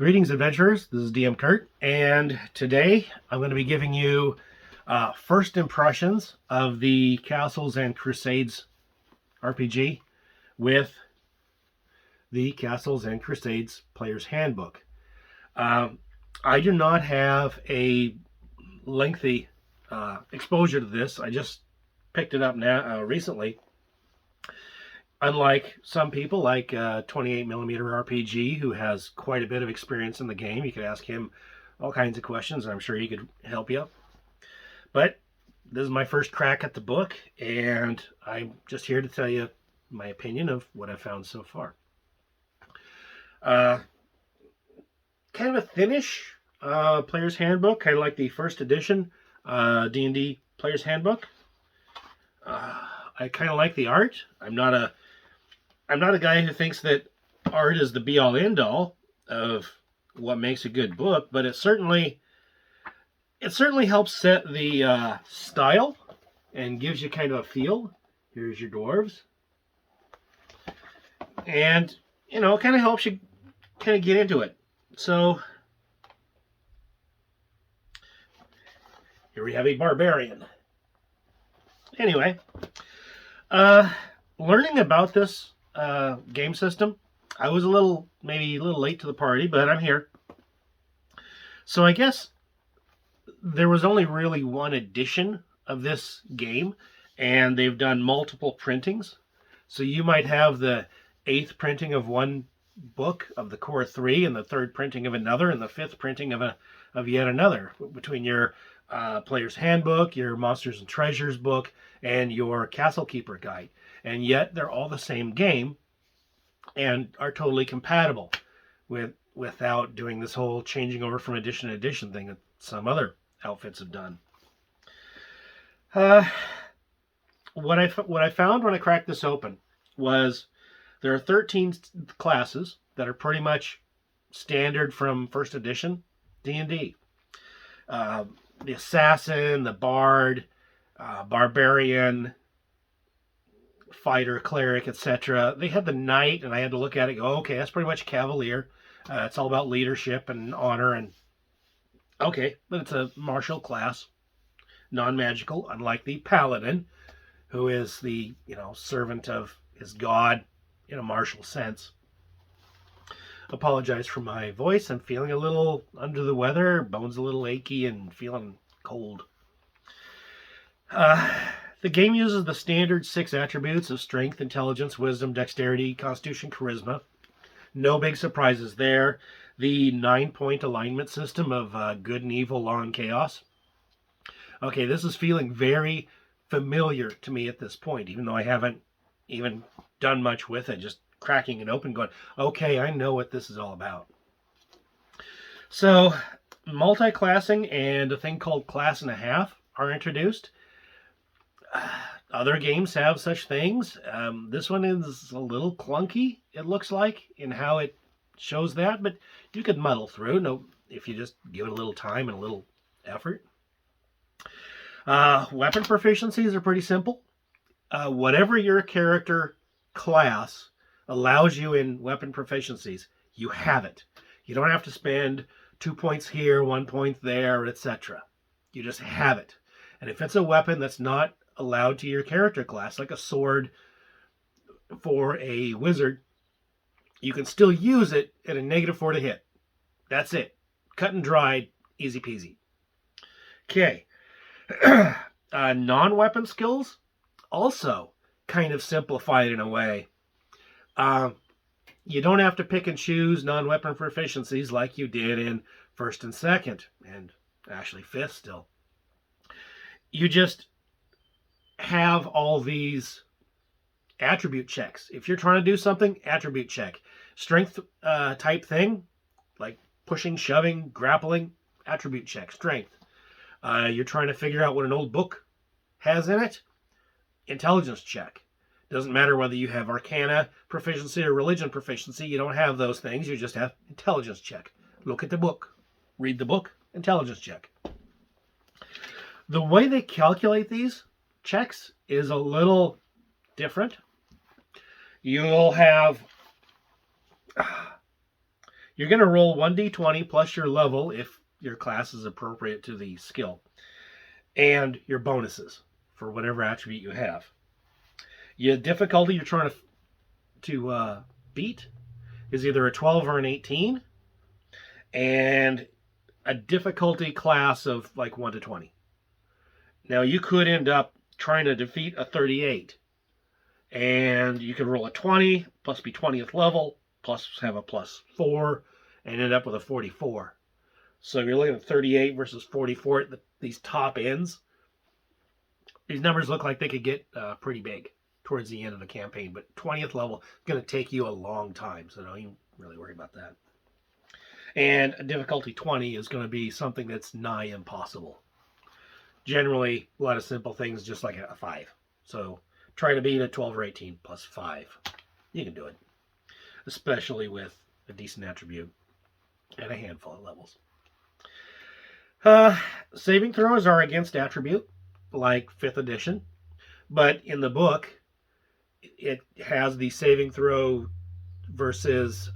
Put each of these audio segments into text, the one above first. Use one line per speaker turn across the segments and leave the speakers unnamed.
Greetings, adventurers. This is DM Kurt, and today I'm going to be giving you first impressions of the Castles and Crusades RPG with the Castles and Crusades Player's Handbook. I do not have a lengthy exposure to this. I just picked it up now recently. Unlike some people, like 28mm RPG, who has quite a bit of experience in the game, you could ask him all kinds of questions, and I'm sure he could help you. But this is my first crack at the book, and I'm just here to tell you my opinion of what I've found so far. Kind of a thinnish Player's Handbook, kind of like the first edition D&D Player's Handbook. I kind of like the art. I'm not a guy who thinks that art is the be-all, end-all of what makes a good book, but it certainly helps set the style and gives you kind of a feel. Here's your dwarves. And, it kind of helps you kind of get into it. So, here we have a barbarian. Anyway, learning about this game system, I was maybe a little late to the party, but I'm here. So I guess there was only really one edition of this game, and they've done multiple printings. So you might have the 8th printing of one book of the core 3, and the 3rd printing of another, and the 5th printing of yet another, between your Player's Handbook, your Monsters and Treasures book, and your Castle Keeper guide. And yet they're all the same game and are totally compatible without doing this whole changing over from edition to edition thing that some other outfits have done. What I found when I cracked this open was there are 13 classes that are pretty much standard from first edition D&D. The Assassin, the Bard, Barbarian, Fighter, Cleric, etc. They had the Knight, and I had to look at it and go, okay, that's pretty much Cavalier. It's all about leadership and honor, and okay, but it's a martial class, non-magical, unlike the Paladin, who is the, servant of his god in a martial sense. Apologize for my voice. I'm feeling a little under the weather, bones a little achy, and feeling cold. The game uses the standard 6 attributes of strength, intelligence, wisdom, dexterity, constitution, charisma. No big surprises there. The 9-point alignment system of good and evil, law and chaos. Okay, this is feeling very familiar to me at this point, even though I haven't even done much with it. Just cracking it open going, okay, I know what this is all about. So, multi-classing and a thing called class and a half are introduced. Other games have such things. This one is a little clunky, it looks like, in how it shows that, but you could muddle through if you just give it a little time and a little effort. Weapon proficiencies are pretty simple. Whatever your character class allows you in weapon proficiencies, you have it. You don't have to spend 2 points here, 1 point there, etc. You just have it. And if it's a weapon that's not allowed to your character class, like a sword for a wizard, you can still use it at a -4 to hit. That's it. Cut and dried, easy peasy. Okay. Non-weapon skills also kind of simplified in a way. You don't have to pick and choose non-weapon proficiencies like you did in 1st and 2nd, and actually 5th still. You just have all these attribute checks. If you're trying to do something, attribute check. Strength type thing, like pushing, shoving, grappling, attribute check, strength. You're trying to figure out what an old book has in it, intelligence check. Doesn't matter whether you have Arcana proficiency or Religion proficiency. You don't have those things. You just have intelligence check. Look at the book. Read the book. Intelligence check. The way they calculate these checks is a little different. You'll have You're going to roll 1d20 plus your level if your class is appropriate to the skill, and your bonuses for whatever attribute you have. Your difficulty you're trying to beat is either a 12 or an 18, and a difficulty class of like 1 to 20. Now, you could end up trying to defeat a 38, and you could roll a 20, plus be 20th level, plus have a +4, and end up with a 44. So if you're looking at 38 versus 44 at these top ends, these numbers look like they could get pretty big towards the end of the campaign. But 20th level is going to take you a long time, so don't even really worry about that. And a difficulty 20 is going to be something that's nigh impossible. Generally, a lot of simple things, just like a 5. So try to beat a 12 or 18 plus 5. You can do it, especially with a decent attribute and a handful of levels. Saving throws are against attribute, like 5th edition, but in the book, it has the saving throw versus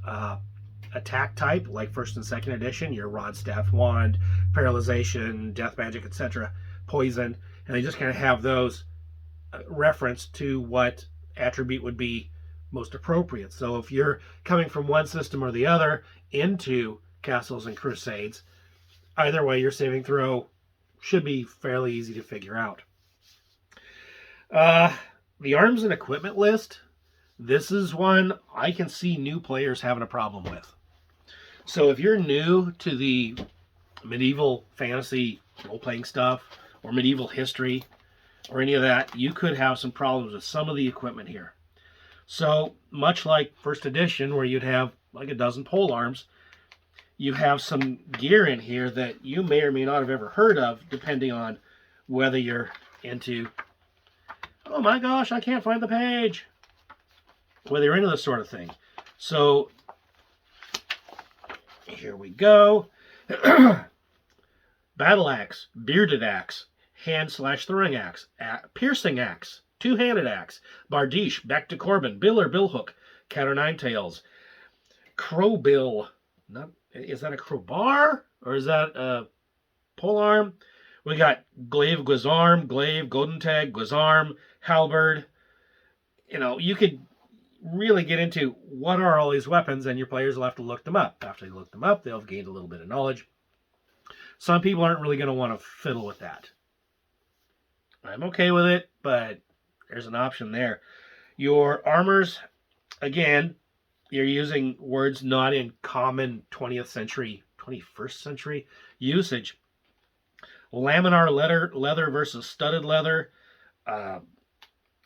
attack type, like 1st and 2nd edition, your rod, staff, wand, paralyzation, death magic, etc., poison, and they just kind of have those reference to what attribute would be most appropriate. So if you're coming from one system or the other into Castles and Crusades, either way, your saving throw should be fairly easy to figure out. The arms and equipment list, this is one I can see new players having a problem with. So if you're new to the medieval fantasy role-playing stuff, or medieval history, or any of that, you could have some problems with some of the equipment here. So much like 1st edition, where you'd have like a dozen pole arms, you have some gear in here that you may or may not have ever heard of, depending on whether you're into, oh my gosh, I can't find the page, whether you're into this sort of thing. So here we go. Battle axe, bearded axe, hand/throwing axe, piercing axe, two-handed axe, bardiche, back to Corbin, bill or billhook, cat o' nine tails, crowbill. Is that a crowbar or is that a polearm? We got glaive, guisarme, glaive, golden tag, guisarme, halberd. You know, you could really get into what are all these weapons, and your players will have to look them up. After they look them up, they'll have gained a little bit of knowledge. Some people aren't really going to want to fiddle with that. I'm okay with it, but there's an option there. Your armors, again, you're using words not in common 20th century, 21st century usage. Laminar leather versus studded leather,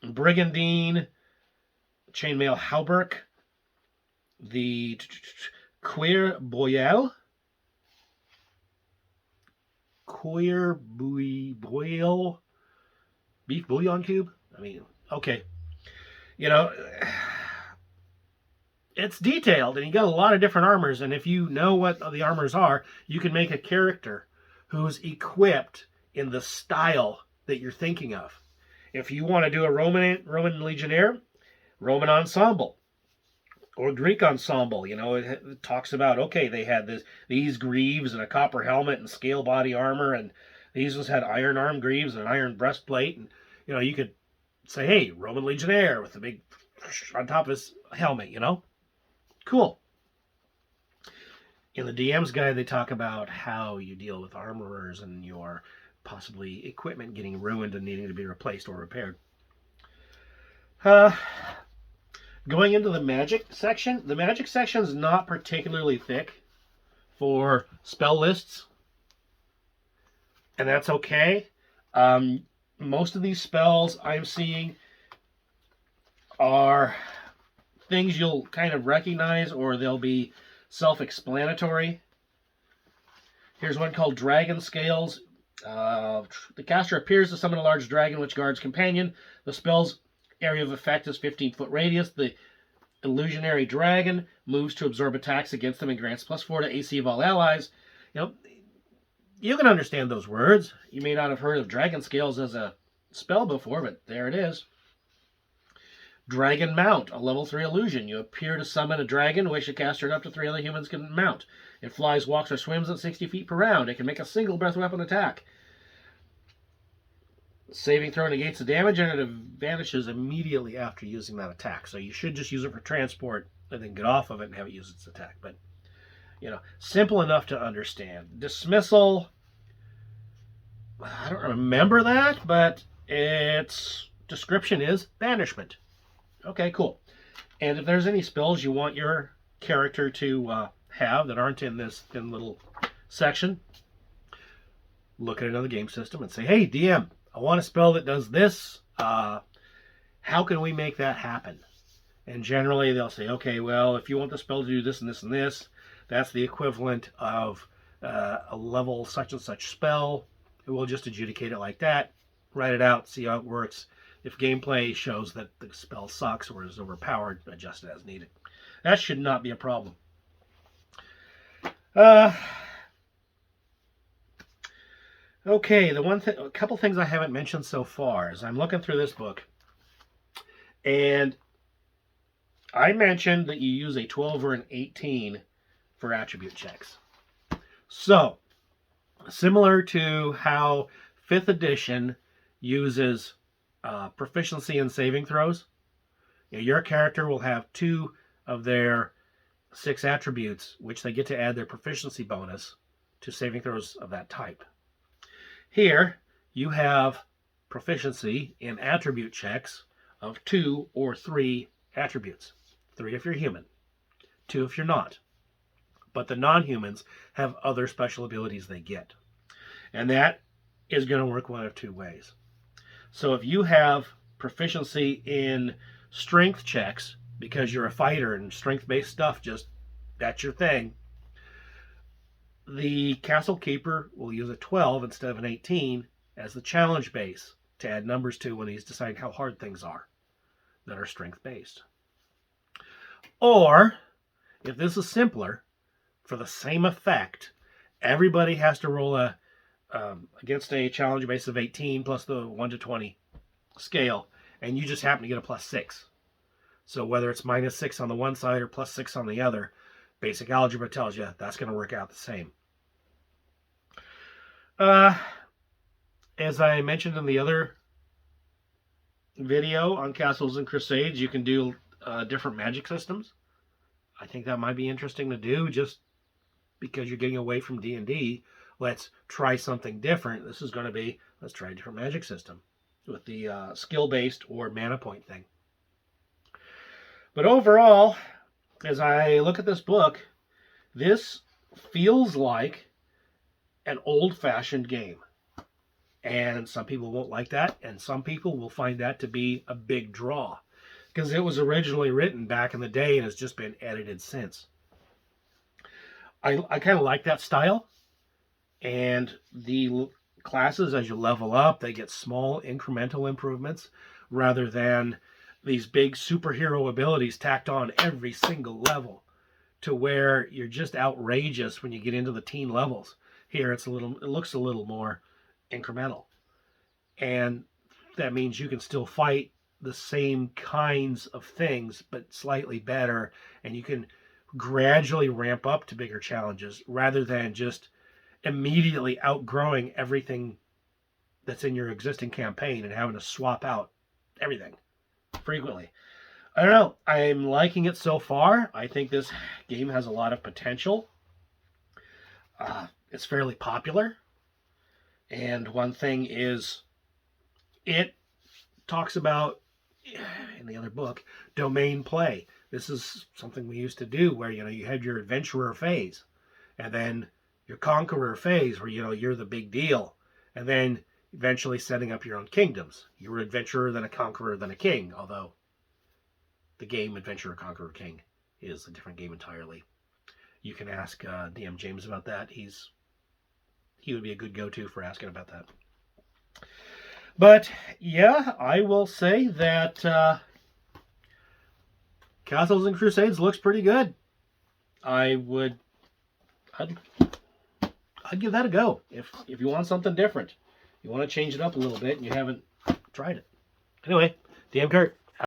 brigandine, chainmail hauberk, the cuir boyal, beef bouillon cube. I mean, okay. You know, it's detailed, and you got a lot of different armors, and if you know what the armors are, you can make a character who's equipped in the style that you're thinking of. If you want to do a Roman legionnaire, Roman ensemble, or Greek ensemble, you know, it talks about, okay, they had these greaves and a copper helmet and scale body armor, and these ones had iron arm greaves and an iron breastplate, and, you know, you could say, hey, Roman legionnaire with the big on top of his helmet, you know? Cool. In the DM's guide, they talk about how you deal with armorers and your possibly equipment getting ruined and needing to be replaced or repaired. Going into the magic section is not particularly thick for spell lists, and that's okay. Most of these spells I'm seeing are things you'll kind of recognize, or they'll be self-explanatory. Here's one called Dragon Scales. The caster appears to summon a large dragon which guards companion. The spell's area of effect is 15-foot radius. The illusionary dragon moves to absorb attacks against them and grants +4 to AC of all allies. You know, you can understand those words. You may not have heard of Dragon Scales as a spell before, but there it is. Dragon Mount, a level 3 illusion. You appear to summon a dragon, which a caster and up to 3 other humans can mount. It flies, walks, or swims at 60 feet per round. It can make a single breath weapon attack. Saving throw negates the damage, and it vanishes immediately after using that attack. So you should just use it for transport and then get off of it and have it use its attack. But, you know, simple enough to understand. Dismissal, I don't remember that, but its description is banishment. Okay, cool. And if there's any spells you want your character to have that aren't in this little section, look at another game system and say, hey, DM, I want a spell that does this. How can we make that happen? And generally they'll say, okay, well, if you want the spell to do this and this and this, that's the equivalent of a level such and such spell. We'll just adjudicate it like that, write it out, see how it works. If gameplay shows that the spell sucks or is overpowered, adjust it as needed. That should not be a problem. Okay, a couple things I haven't mentioned so far is I'm looking through this book, and I mentioned that you use a 12 or an 18 for attribute checks. So, similar to how 5th edition uses proficiency in saving throws, your character will have 2 of their 6 attributes, which they get to add their proficiency bonus to saving throws of that type. Here, you have proficiency in attribute checks of 2 or 3 attributes. 3 if you're human, 2 if you're not. But the non-humans have other special abilities they get. And that is going to work one of 2 ways. So if you have proficiency in strength checks, because you're a fighter and strength-based stuff, that's your thing, the Castle Keeper will use a 12 instead of an 18 as the challenge base to add numbers to when he's deciding how hard things are that are strength-based. Or, if this is simpler, for the same effect, everybody has to roll against a challenge base of 18 plus the 1 to 20 scale, and you just happen to get a +6. So whether it's -6 on the one side or +6 on the other, basic algebra tells you that's going to work out the same. As I mentioned in the other video on Castles and Crusades, you can do different magic systems. I think that might be interesting to do, just because you're getting away from D&D. Let's try something different. This is going to be, let's try a different magic system with the skill-based or mana point thing. But overall, as I look at this book, this feels like an old-fashioned game. And some people won't like that, and some people will find that to be a big draw, because it was originally written back in the day and has just been edited since. I kind of like that style. And the classes, as you level up, they get small incremental improvements rather than these big superhero abilities tacked on every single level to where you're just outrageous when you get into the teen levels. Here it looks a little more incremental. And that means you can still fight the same kinds of things, but slightly better, and you can gradually ramp up to bigger challenges rather than just immediately outgrowing everything that's in your existing campaign and having to swap out everything frequently. I don't know. I'm liking it so far. I think this game has a lot of potential. It's fairly popular. And one thing is, it talks about, in the other book, domain play. This is something we used to do where, you had your adventurer phase, and then your conqueror phase where, you're the big deal, and then eventually setting up your own kingdoms. You were an adventurer, then a conqueror, then a king, although the game Adventurer, Conqueror, King is a different game entirely. You can ask DM James about that. He would be a good go-to for asking about that. But, yeah, I will say that Castles and Crusades looks pretty good. I'd give that a go. If you want something different, you want to change it up a little bit and you haven't tried it. Anyway, DM Kurt.